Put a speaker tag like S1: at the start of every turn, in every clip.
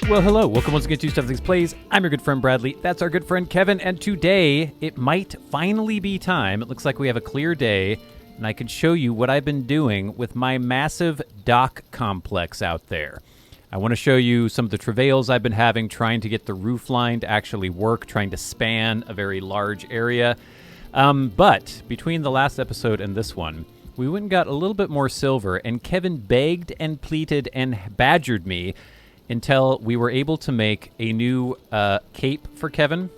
S1: Well, hello. Welcome once again to Stuff Things Plays. I'm your good friend Bradley. That's our good friend Kevin. And today, it might finally be time. It looks like we have a clear day, and I can show you what I've been doing with my massive dock complex out there. I want to show you some of the travails I've been having trying to get the roof line to actually work, trying to span a very large area. But between the last episode and this one, we went and got a little bit more silver, and Kevin begged and pleaded and badgered me until we were able to make a new cape for Kevin.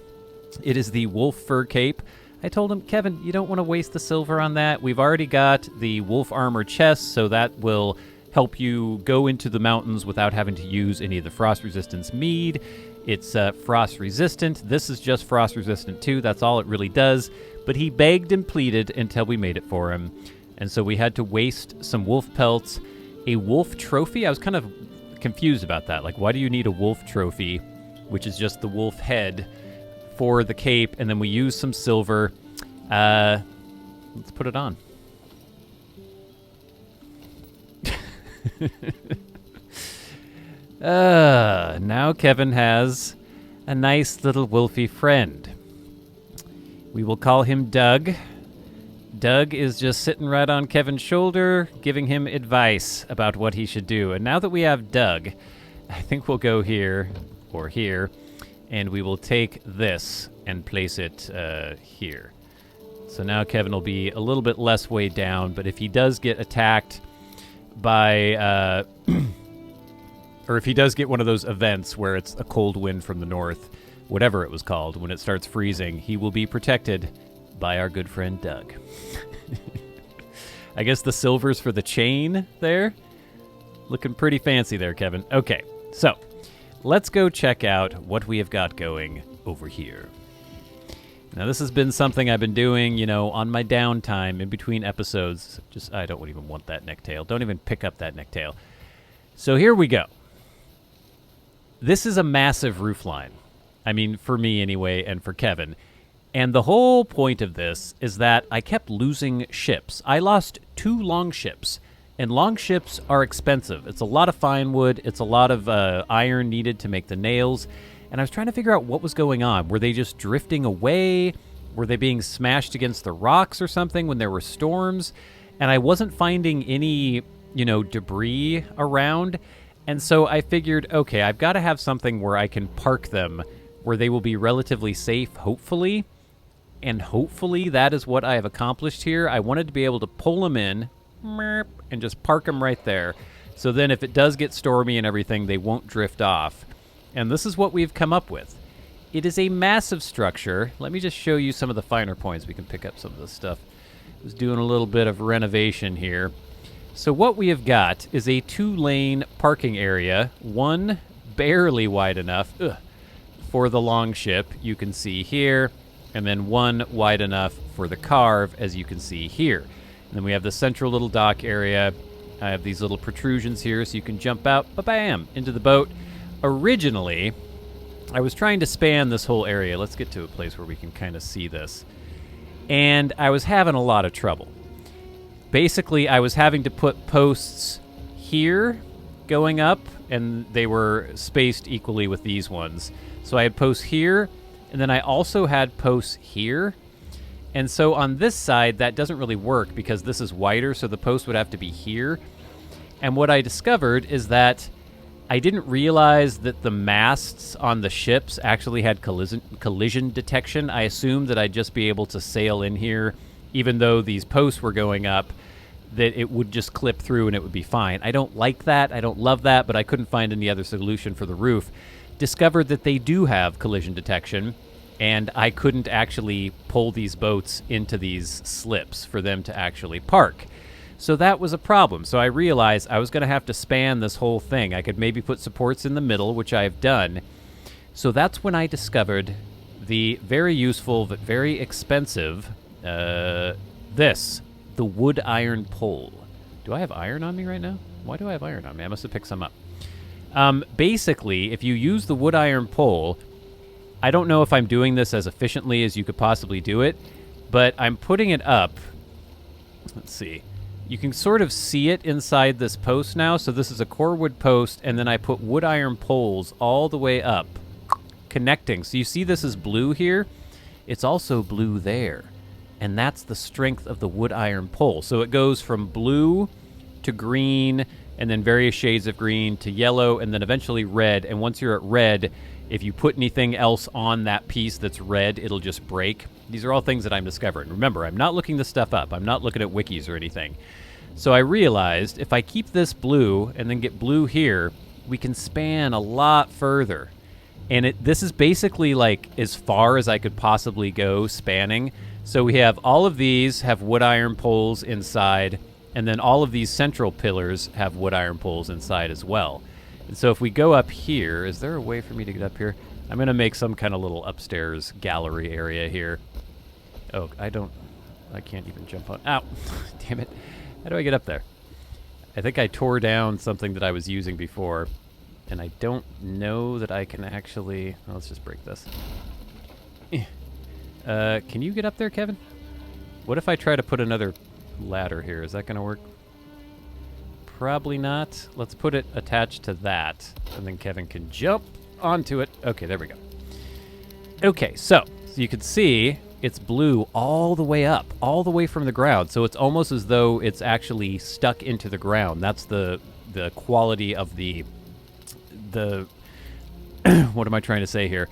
S1: It is the wolf fur cape. I told him, Kevin, you don't want to waste the silver on that. We've already got the wolf armor chest, so that will help you go into the mountains without having to use any of the frost resistance mead. It's frost resistant. This is just frost resistant too. That's all it really does. But he begged and pleaded until we made it for him. And so we had to waste some wolf pelts, a wolf trophy. I was kind of confused about that. Like, why do you need a wolf trophy, which is just the wolf head, for the cape? And then we use some silver. Let's put it on. Now Kevin has a nice little wolfy friend. We will call him Doug. Doug is just sitting right on Kevin's shoulder, giving him advice about what he should do. And now that we have Doug, I think we'll go here or here, and we will take this and place it here. So now Kevin will be a little bit less weighed down, but if he does get attacked by, or if he does get one of those events where it's a cold wind from the north, whatever it was called, when it starts freezing, he will be protected by our good friend Doug. I guess the silver's for the chain there. Looking pretty fancy there, Kevin. Okay, so let's go check out what we have got going over here. Now, this has been something I've been doing, you know, on my downtime in between episodes. Just, I don't even want that necktail. Don't even pick up that necktail. So here we go. This is a massive roof line. I mean, for me anyway, and for Kevin. And the whole point of this is that I kept losing ships. I lost 2 long ships, and long ships are expensive. It's a lot of fine wood. It's a lot of iron needed to make the nails. And I was trying to figure out what was going on. Were they just drifting away? Were they being smashed against the rocks or something when there were storms? And I wasn't finding any, you know, debris around. And so I figured, okay, I've got to have something where I can park them, where they will be relatively safe, hopefully. And hopefully that is what I have accomplished here. I wanted to be able to pull them in and just park them right there. So then if it does get stormy and everything, they won't drift off. And this is what we've come up with. It is a massive structure. Let me just show you some of the finer points. We can pick up some of this stuff. I was doing a little bit of renovation here. So what we have got is a 2-lane parking area, one barely wide enough for the long ship, you can see here, and then one wide enough for the carve, as you can see here. And then we have the central little dock area. I have these little protrusions here so you can jump out, ba-bam, into the boat. Originally, I was trying to span this whole area. Let's get to a place where we can kind of see this. And I was having a lot of trouble. Basically, I was having to put posts here going up, and they were spaced equally with these ones. So I had posts here, and then I also had posts here. And so on this side, that doesn't really work because this is wider, so the post would have to be here. And what I discovered is that I didn't realize that the masts on the ships actually had collision detection. I assumed that I'd just be able to sail in here, even though these posts were going up, that it would just clip through and it would be fine. I don't like that. I don't love that, but I couldn't find any other solution for the roof. Discovered that they do have collision detection, and I couldn't actually pull these boats into these slips for them to actually park. So that was a problem. So I realized I was going to have to span this whole thing. I could maybe put supports in the middle, which I've done. So that's when I discovered the very useful but very expensive, the wood iron pole. Do I have iron on me right now? Why do I have iron on me? I must have picked some up. Basically, if you use the wood iron pole, I don't know if I'm doing this as efficiently as you could possibly do it, but I'm putting it up. Let's see. You can sort of see it inside this post now. So this is a core wood post, and then I put wood iron poles all the way up, connecting. So you see this is blue here. It's also blue there. And that's the strength of the wood iron pole. So it goes from blue to green, and then various shades of green to yellow, and then eventually red. And once you're at red, if you put anything else on that piece that's red, it'll just break. These are all things that I'm discovering. Remember, I'm not looking this stuff up. I'm not looking at wikis or anything. So I realized if I keep this blue and then get blue here, we can span a lot further. And this is basically like as far as I could possibly go spanning. So we have all of these have wood iron poles inside, and then all of these central pillars have wood iron poles inside as well. And so if we go up here, is there a way for me to get up here? I'm going to make some kind of little upstairs gallery area here. Oh, I can't even jump on. Ow, damn it. How do I get up there? I think I tore down something that I was using before, and I don't know that I can actually... Well, let's just break this. Can you get up there, Kevin? What if I try to put another ladder here? Is that going to work? Probably not. Let's put it attached to that, and then Kevin can jump onto it. Okay, there we go. Okay, so you can see it's blue all the way up, all the way from the ground. So it's almost as though it's actually stuck into the ground. That's the quality of the what am I trying to say here?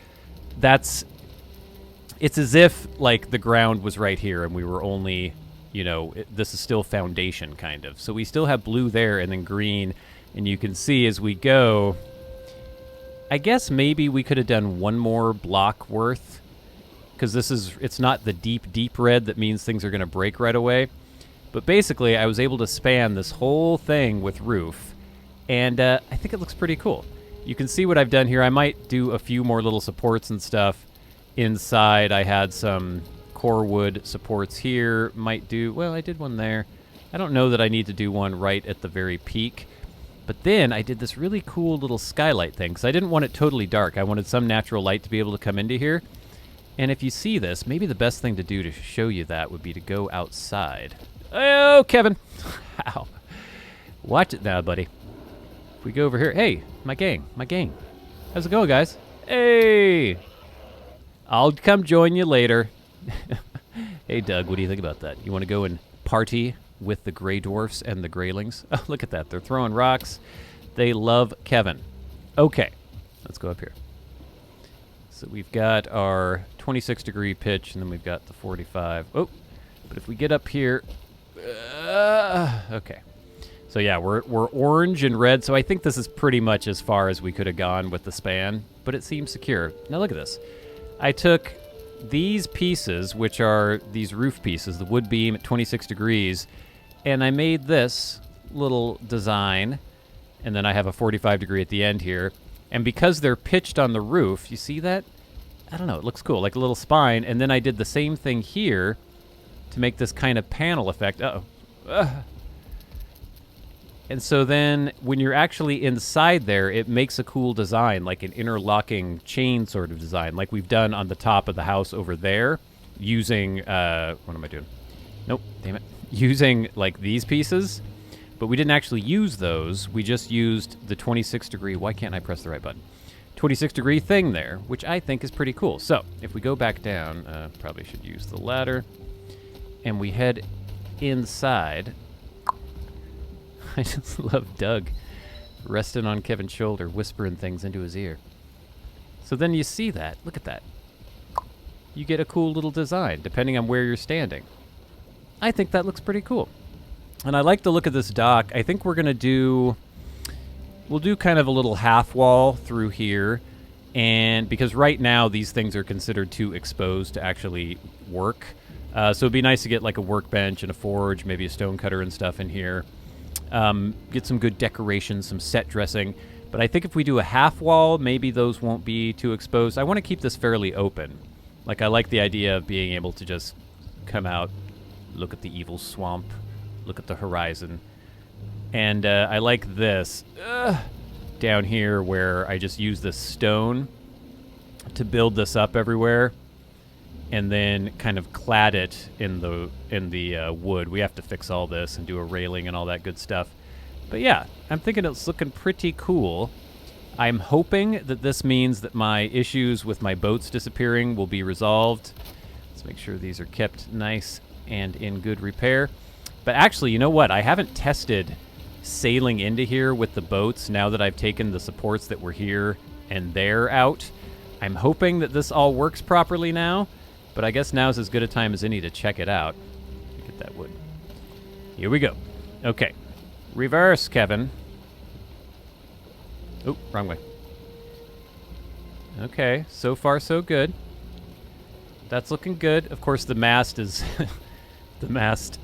S1: It's as if like the ground was right here and we were only, this is still foundation kind of. So we still have blue there and then green, and you can see as we go, I guess maybe we could have done one more block worth, because it's not the deep red that means things are going to break right away. But basically, I was able to span this whole thing with roof, and I think it looks pretty cool. You can see what I've done here. I might do a few more little supports and stuff. Inside, I had some core wood supports here. Well, I did one there. I don't know that I need to do one right at the very peak. But then I did this really cool little skylight thing, because I didn't want it totally dark. I wanted some natural light to be able to come into here. And if you see this, maybe the best thing to do to show you that would be to go outside. Oh, Kevin. Ow. Watch it now, buddy. If we go over here. Hey, my gang. How's it going, guys? Hey. I'll come join you later. Hey, Doug, what do you think about that? You want to go and party with the gray dwarfs and the graylings? Oh, look at that. They're throwing rocks. They love Kevin. Okay. Let's go up here. So we've got our 26-degree pitch, and then we've got the 45. Oh, but if we get up here... okay. So yeah, we're orange and red, so I think this is pretty much as far as we could have gone with the span, but it seems secure. Now look at this. I took these pieces, which are these roof pieces, the wood beam at 26 degrees, and I made this little design, and then I have a 45 degree at the end here. And because they're pitched on the roof, you see that? I don't know, it looks cool, like a little spine. And then I did the same thing here to make this kind of panel effect. Uh-oh. And so then when you're actually inside there, it makes a cool design, like an interlocking chain sort of design, like we've done on the top of the house over there using, what am I doing? Nope, damn it. Using like these pieces. But we didn't actually use those. We just used the 26 degree. Why can't I press the right button? 26 degree thing there, which I think is pretty cool. So if we go back down, probably should use the ladder, and we head inside. I just love Doug resting on Kevin's shoulder, whispering things into his ear. So then you see that. Look at that. You get a cool little design, depending on where you're standing. I think that looks pretty cool. And I like the look of this dock. I think we'll do kind of a little half wall through here. And because right now these things are considered too exposed to actually work. So it'd be nice to get like a workbench and a forge, maybe a stone cutter and stuff in here. Get some good decoration, some set dressing. But I think if we do a half wall, maybe those won't be too exposed. I want to keep this fairly open. Like, I like the idea of being able to just come out, look at the evil swamp, look at the horizon. And I like this down here where I just use this stone to build this up everywhere. and then kind of clad it in the wood. We have to fix all this and do a railing and all that good stuff. But yeah, I'm thinking it's looking pretty cool. I'm hoping that this means that my issues with my boats disappearing will be resolved. Let's make sure these are kept nice and in good repair. But actually, you know what? I haven't tested sailing into here with the boats now that I've taken the supports that were here and there out. I'm hoping that this all works properly now, but I guess now's as good a time as any to check it out. Get that wood. Here we go. Okay. Reverse, Kevin. Oh, wrong way. Okay, so far so good. That's looking good. Of course, the mast is the mast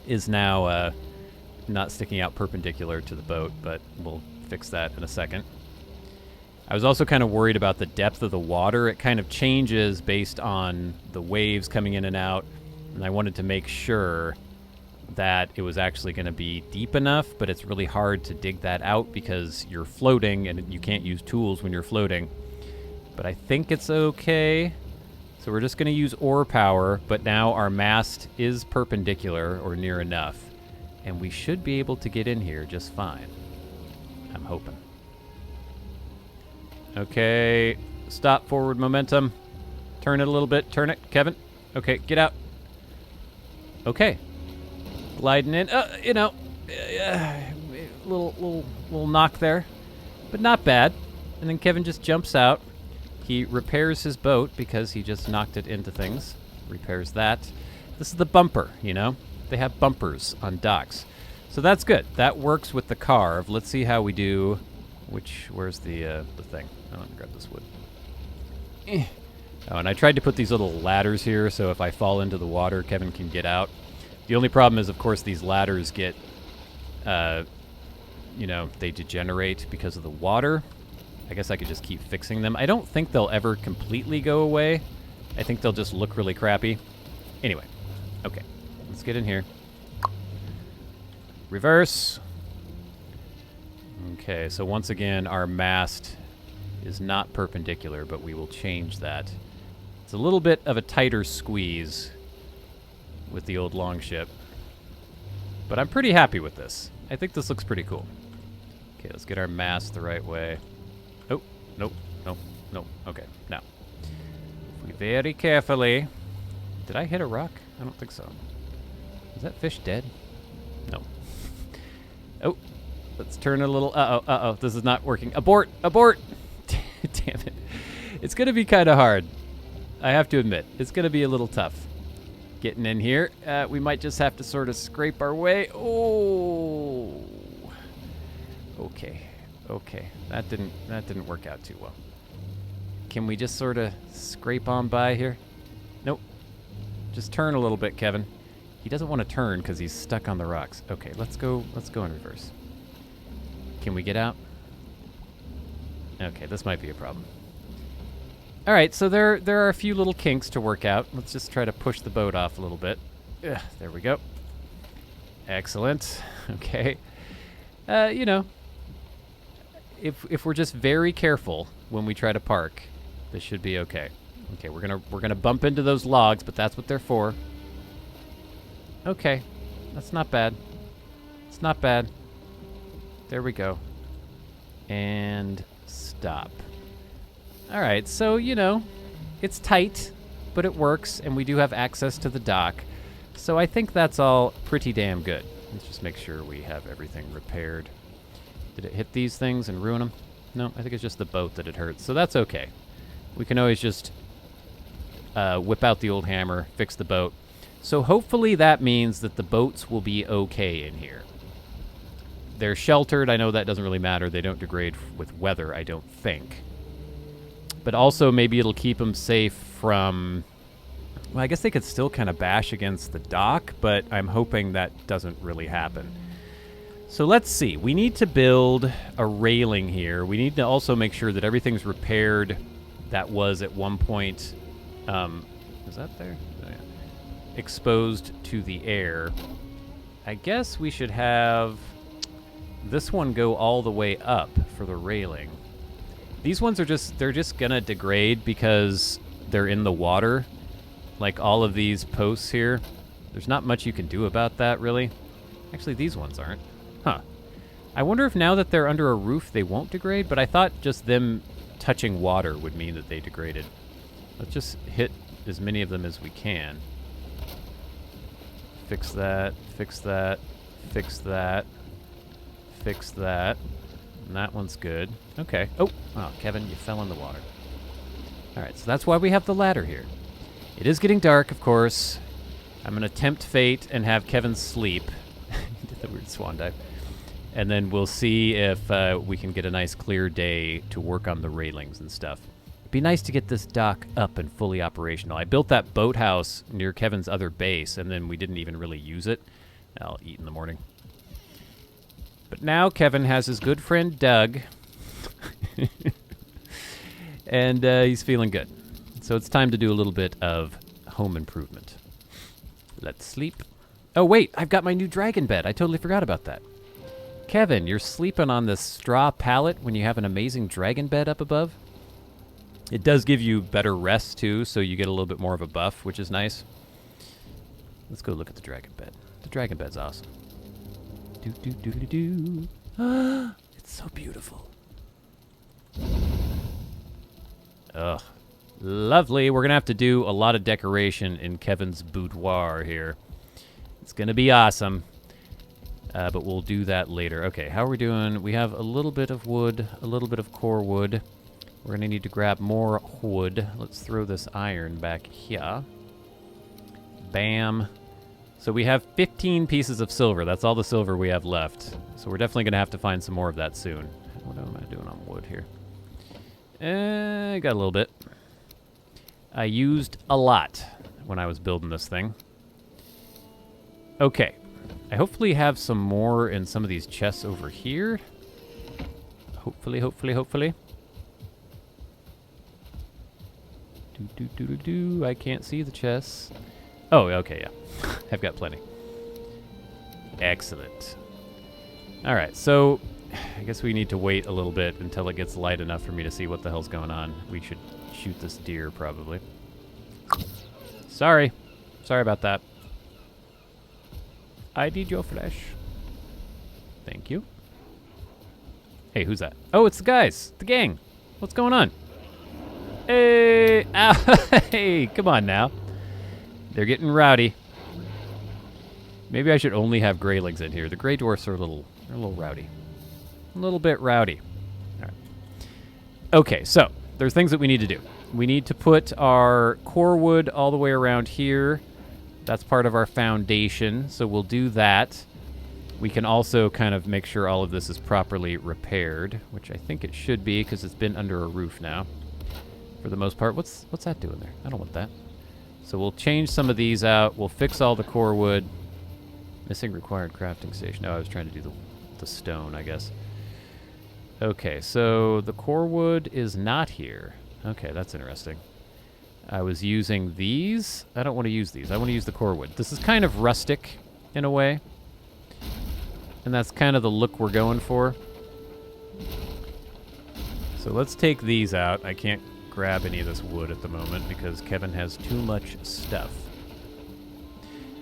S1: is now not sticking out perpendicular to the boat, but we'll fix that in a second. I was also kind of worried about the depth of the water. It kind of changes based on the waves coming in and out, and I wanted to make sure that it was actually going to be deep enough, but it's really hard to dig that out because you're floating and you can't use tools when you're floating. But I think it's okay. So we're just going to use oar power, but now our mast is perpendicular or near enough, and we should be able to get in here just fine. I'm hoping. Okay, stop forward momentum. Turn it a little bit. Turn it, Kevin. Okay, get out. Okay. Gliding in, little knock there, but not bad. And then Kevin just jumps out. He repairs his boat because he just knocked it into things. Repairs that. This is the bumper, you know? They have bumpers on docks. So that's good. That works with the carve. Let's see how we do. Where's the thing? Oh, let me grab this wood. Oh, and I tried to put these little ladders here so if I fall into the water, Kevin can get out. The only problem is, of course, these ladders get, they degenerate because of the water. I guess I could just keep fixing them. I don't think they'll ever completely go away. I think they'll just look really crappy. Anyway, okay, let's get in here. Reverse. Okay, so once again, our mast is not perpendicular, but we will change that. It's a little bit of a tighter squeeze with the old longship, but I'm pretty happy with this. I think this looks pretty cool. Okay, let's get our mast the right way. Oh, nope, nope, nope. Okay, now, if we very carefully... Did I hit a rock? I don't think so. Is that fish dead? No. Oh, let's turn it a little... Uh-oh, this is not working. Abort, abort! Damn it. It's going to be kind of hard. I have to admit, it's going to be a little tough. Getting in here. We might just have to sort of scrape our way. Oh. Okay. Okay. That didn't work out too well. Can we just sort of scrape on by here? Nope. Just turn a little bit, Kevin. He doesn't want to turn because he's stuck on the rocks. Okay, let's go in reverse. Can we get out? Okay, this might be a problem. All right, so there are a few little kinks to work out. Let's just try to push the boat off a little bit. Ugh, there we go. Excellent. Okay. If we're just very careful when we try to park, this should be okay. Okay, we're gonna bump into those logs, but that's what they're for. Okay, that's not bad. It's not bad. There we go. And stop. All right, so, it's tight, but it works, and we do have access to the dock. So I think that's all pretty damn good. Let's just make sure we have everything repaired. Did it hit these things and ruin them? No, I think it's just the boat that it hurts, so that's okay. We can always just whip out the old hammer, fix the boat. So hopefully that means that the boats will be okay in here. They're sheltered. I know that doesn't really matter. They don't degrade with weather, I don't think. But also maybe it'll keep them safe from... Well, I guess they could still kind of bash against the dock, but I'm hoping that doesn't really happen. So let's see. We need to build a railing here. We need to also make sure that everything's repaired that was at one point... is that there? Oh, yeah. Exposed to the air. I guess we should have this one go all the way up for the railing. These ones are they're just gonna degrade because they're in the water, like all of these posts here. There's not much you can do about that, really. Actually, these ones aren't. Huh. I wonder if now that they're under a roof, they won't degrade, but I thought just them touching water would mean that they degraded. Let's just hit as many of them as we can. Fix that, fix that, fix that, fix that. And that one's good. Okay. Oh, Kevin, you fell in the water. All right, so that's why we have the ladder here. It is getting dark, of course. I'm going to tempt fate and have Kevin sleep. He did the weird swan dive. And then we'll see if we can get a nice clear day to work on the railings and stuff. It'd be nice to get this dock up and fully operational. I built that boathouse near Kevin's other base, and then we didn't even really use it. I'll eat in the morning. But now Kevin has his good friend Doug. And he's feeling good. So it's time to do a little bit of home improvement. Let's sleep. Oh, wait, I've got my new dragon bed. I totally forgot about that. Kevin, you're sleeping on this straw pallet when you have an amazing dragon bed up above? It does give you better rest, too, so you get a little bit more of a buff, which is nice. Let's go look at the dragon bed. The dragon bed's awesome. Do-do-do-do-do. It's so beautiful. Ugh. Lovely. We're going to have to do a lot of decoration in Kevin's boudoir here. It's going to be awesome. But we'll do that later. Okay, how are we doing? We have a little bit of wood, a little bit of core wood. We're going to need to grab more wood. Let's throw this iron back here. Bam. So we have 15 pieces of silver. That's all the silver we have left. So we're definitely going to have to find some more of that soon. What am I doing on wood here? Got a little bit. I used a lot when I was building this thing. Okay. I hopefully have some more in some of these chests over here. Hopefully, hopefully, hopefully. I can't see the chests. Oh, okay, yeah. I've got plenty. Excellent. All right, so I guess we need to wait a little bit until it gets light enough for me to see what the hell's going on. We should shoot this deer, probably. Sorry. Sorry about that. I need your flesh. Thank you. Hey, who's that? Oh, it's the guys. The gang. What's going on? Hey. Ow. Hey, come on now. They're getting rowdy. Maybe I should only have greylings in here. The gray dwarfs are a little rowdy. A little bit rowdy. All right. Okay, so there's things that we need to do. We need to put our core wood all the way around here. That's part of our foundation, so we'll do that. We can also kind of make sure all of this is properly repaired, which I think it should be because it's been under a roof now for the most part. What's that doing there? I don't want that. So we'll change some of these out. We'll fix all the core wood. Missing required crafting station. No, I was trying to do the stone, I guess. Okay, so the core wood is not here. Okay, that's interesting. I was using these. I don't want to use these. I want to use the core wood. This is kind of rustic in a way. And that's kind of the look we're going for. So let's take these out. I can't grab any of this wood at the moment because Kevin has too much stuff.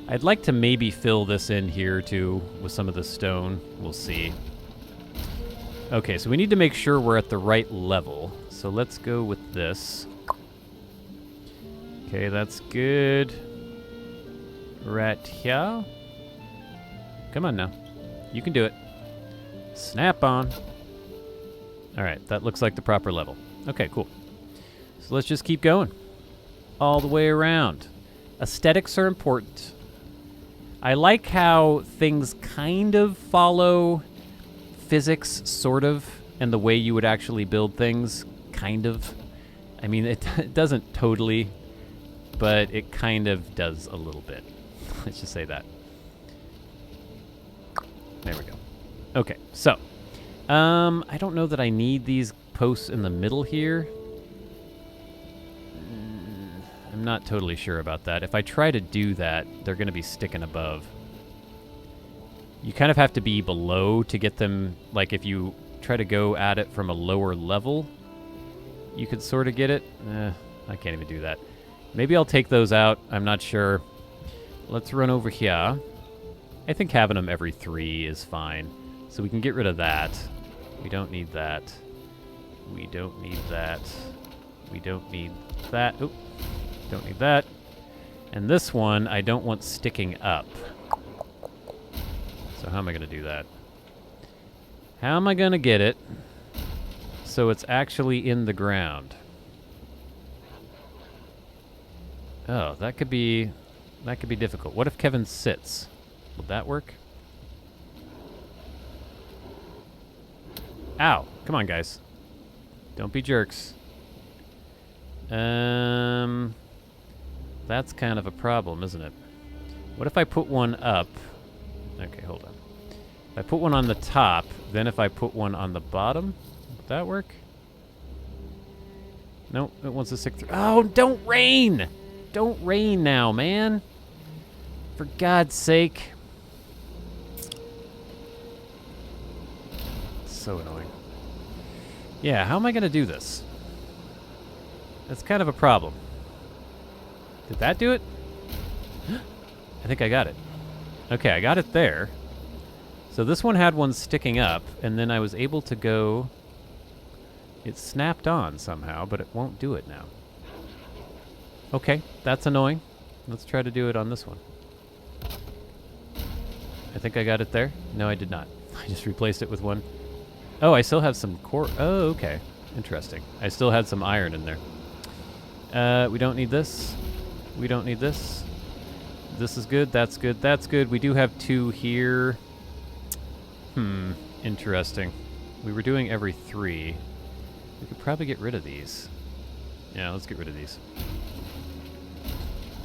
S1: I'd like to maybe fill this in here too with some of the stone. We'll see. Okay, so we need to make sure we're at the right level. So let's go with this. Okay, that's good. Right here. Come on now. You can do it. Snap on. All right, that looks like the proper level. Okay, cool. So let's just keep going. All the way around. Aesthetics are important. I like how things kind of follow physics, sort of, and the way you would actually build things, kind of. I mean, it doesn't totally, but it kind of does a little bit. Let's just say that. There we go. Okay, so I don't know that I need these posts in the middle here. I'm not totally sure about that. If I try to do that, they're going to be sticking above. You kind of have to be below to get them, like if you try to go at it from a lower level, you could sort of get it. I can't even do that. Maybe I'll take those out. I'm not sure. Let's run over here. I think having them every 3 is fine. So we can get rid of that. We don't need that. We don't need that. We don't need that. Oop. Don't need that. And this one, I don't want sticking up. So how am I going to do that? How am I going to get it so it's actually in the ground? Oh, that could be difficult. What if Kevin sits? Would that work? Ow. Come on, guys. Don't be jerks. That's kind of a problem, isn't it? What if I put one up? Okay, hold on. If I put one on the top, then if I put one on the bottom, would that work? Nope, it wants to stick through. Oh, don't rain! Don't rain now, man. For God's sake. It's so annoying. Yeah, how am I going to do this? That's kind of a problem. Did that do it? I think I got it. Okay, I got it there. So this one had one sticking up, and then I was able to go... It snapped on somehow, but it won't do it now. Okay, that's annoying. Let's try to do it on this one. I think I got it there. No, I did not. I just replaced it with one. Oh, I still have some core... Oh, okay. Interesting. I still had some iron in there. We don't need this. We don't need this. This is good. That's good. That's good. We do have 2 here. Interesting. We were doing every 3. We could probably get rid of these. Yeah, let's get rid of these.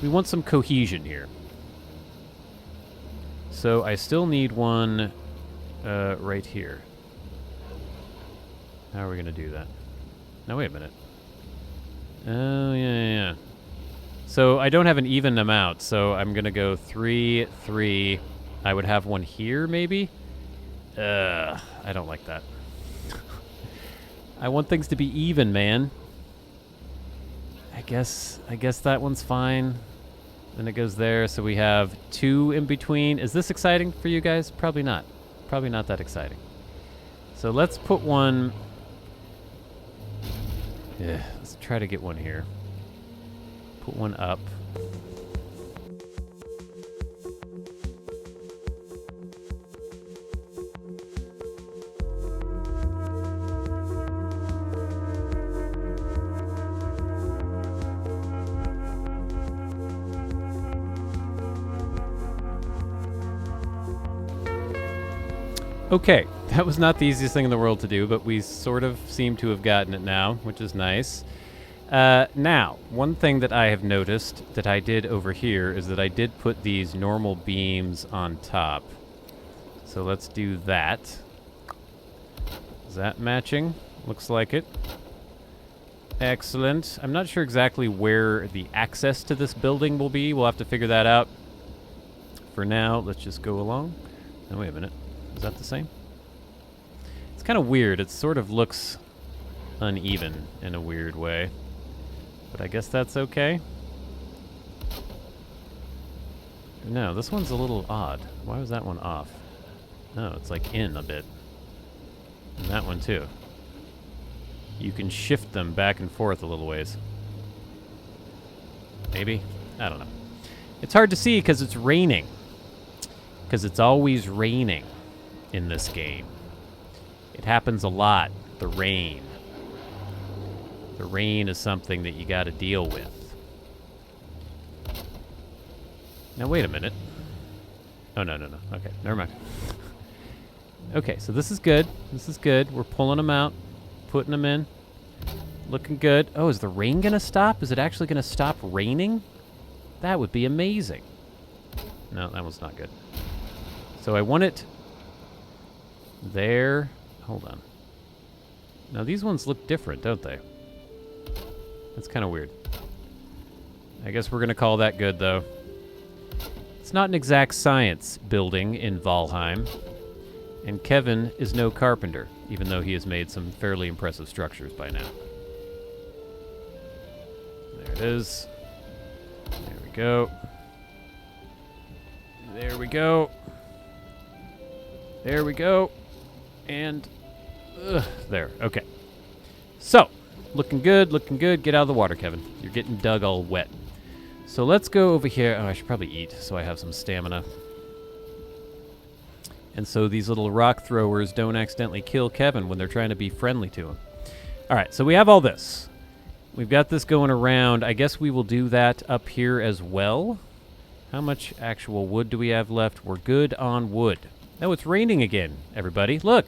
S1: We want some cohesion here. So I still need one right here. How are we going to do that? No, wait a minute. Oh, yeah. So I don't have an even amount, so I'm going to go 3, 3. I would have one here, maybe? I don't like that. I want things to be even, man. I guess that one's fine. Then it goes there, so we have 2 in between. Is this exciting for you guys? Probably not. Probably not that exciting. So let's put one... Yeah, let's try to get one here. Put one up. Okay, that was not the easiest thing in the world to do, but we sort of seem to have gotten it now, which is nice. Now, one thing that I have noticed that I did over here is that I did put these normal beams on top. So let's do that. Is that matching? Looks like it. Excellent. I'm not sure exactly where the access to this building will be. We'll have to figure that out. For now, let's just go along. Oh, wait a minute. Is that the same? It's kind of weird. It sort of looks uneven in a weird way. But I guess that's okay. No, this one's a little odd. Why was that one off? No, it's like in a bit. And that one too. You can shift them back and forth a little ways. Maybe? I don't know. It's hard to see because it's raining. Because it's always raining in this game. It happens a lot. The rain. The rain is something that you got to deal with. Now, wait a minute. Oh, no. Okay, never mind. Okay, so this is good. This is good. We're pulling them out. Putting them in. Looking good. Oh, is the rain going to stop? Is it actually going to stop raining? That would be amazing. No, that one's not good. So I want it there. Hold on. Now, these ones look different, don't they? That's kind of weird. I guess we're going to call that good, though. It's not an exact science building in Valheim. And Kevin is no carpenter, even though he has made some fairly impressive structures by now. There it is. There we go. There we go. There we go. And there. Okay. So, looking good, looking good. Get out of the water, Kevin. You're getting dug all wet. So let's go over here. Oh, I should probably eat so I have some stamina. And so these little rock throwers don't accidentally kill Kevin when they're trying to be friendly to him. All right, so we have all this. We've got this going around. I guess we will do that up here as well. How much actual wood do we have left? We're good on wood. Oh, it's raining again, everybody. Look.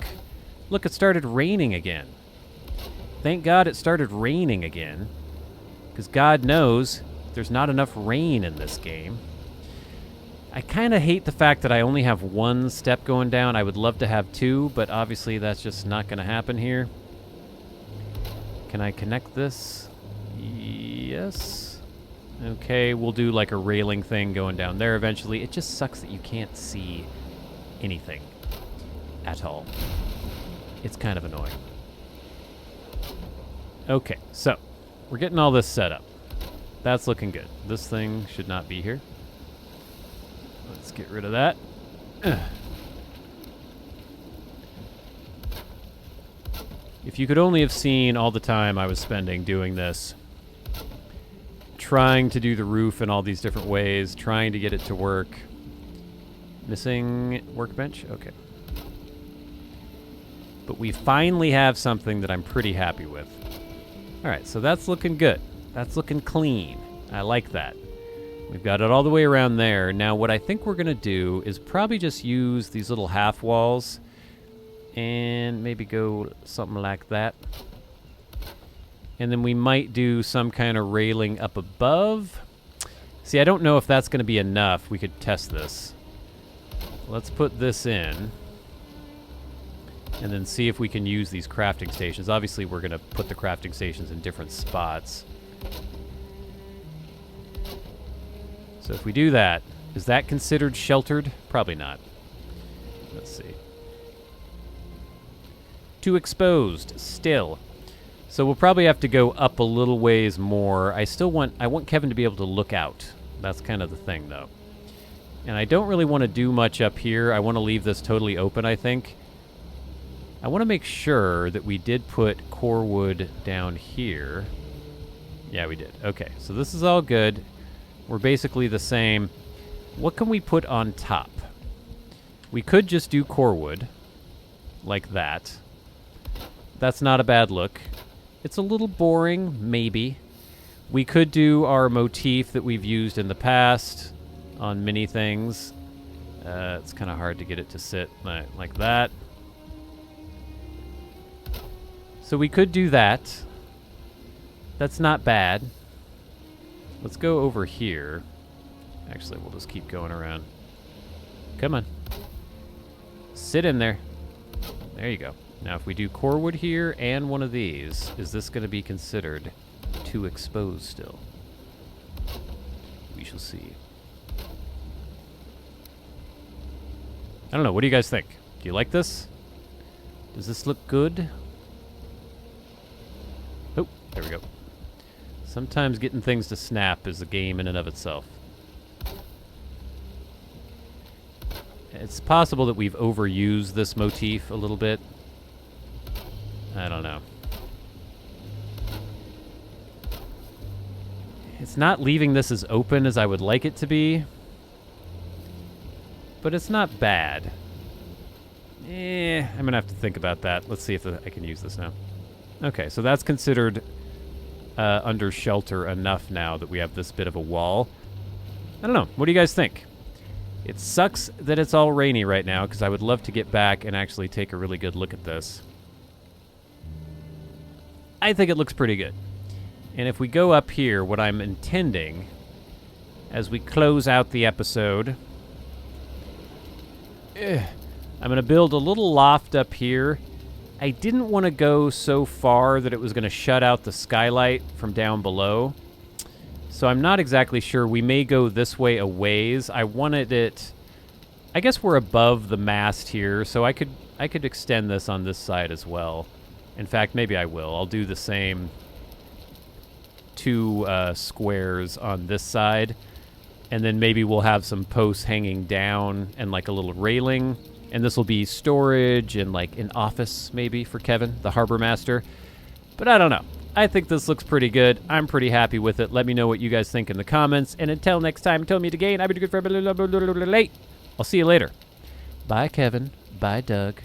S1: Look, it started raining again. Thank God it started raining again. Because God knows there's not enough rain in this game. I kind of hate the fact that I only have one step going down. I would love to have two, but obviously that's just not going to happen here. Can I connect this? Yes. Okay, we'll do like a railing thing going down there eventually. It just sucks that you can't see anything at all. It's kind of annoying. Okay, so we're getting all this set up. That's looking good. This thing should not be here. Let's get rid of that. If you could only have seen all the time I was spending doing this, trying to do the roof in all these different ways, trying to get it to work. Missing workbench? Okay. But we finally have something that I'm pretty happy with. All right, so that's looking good. That's looking clean. I like that. We've got it all the way around there. Now, what I think we're going to do is probably just use these little half walls and maybe go something like that. And then we might do some kind of railing up above. See, I don't know if that's going to be enough. We could test this. Let's put this in and then see if we can use these crafting stations. Obviously, we're going to put the crafting stations in different spots. So if we do that, is that considered sheltered? Probably not. Let's see. Too exposed, still. So we'll probably have to go up a little ways more. I want Kevin to be able to look out. That's kind of the thing, though. And I don't really want to do much up here. I want to leave this totally open, I think. I want to make sure that we did put core wood down here. Yeah, we did. Okay, so this is all good. We're basically the same. What can we put on top? We could just do core wood, like that. That's not a bad look. It's a little boring, maybe. We could do our motif that we've used in the past on many things. It's kind of hard to get it to sit like that. So we could do that. That's not bad. Let's go over here. Actually, we'll just keep going around. Come on. Sit in there. There you go. Now, if we do core wood here and one of these, is this going to be considered too exposed still? We shall see. I don't know. What do you guys think? Do you like this? Does this look good? Oh, there we go. Sometimes getting things to snap is a game in and of itself. It's possible that we've overused this motif a little bit. I don't know. It's not leaving this as open as I would like it to be. But it's not bad. I'm going to have to think about that. Let's see if I can use this now. Okay, so that's considered under shelter enough now that we have this bit of a wall. I don't know. What do you guys think? It sucks that it's all rainy right now because I would love to get back and actually take a really good look at this. I think it looks pretty good. And if we go up here, what I'm intending as we close out the episode, I'm going to build a little loft up here. I didn't want to go so far that it was going to shut out the skylight from down below. So I'm not exactly sure. We may go this way a ways. I wanted it... I guess we're above the mast here, so I could extend this on this side as well. In fact, maybe I will. I'll do the same 2 squares on this side, and then maybe we'll have some posts hanging down and like a little railing, and this will be storage and like an office maybe for Kevin, the harbor master. But I don't know. I think this looks pretty good. I'm pretty happy with it. Let me know what you guys think in the comments. And until next time, tell me to gain. I've been good for late. I'll see you later. Bye, Kevin. Bye, Doug.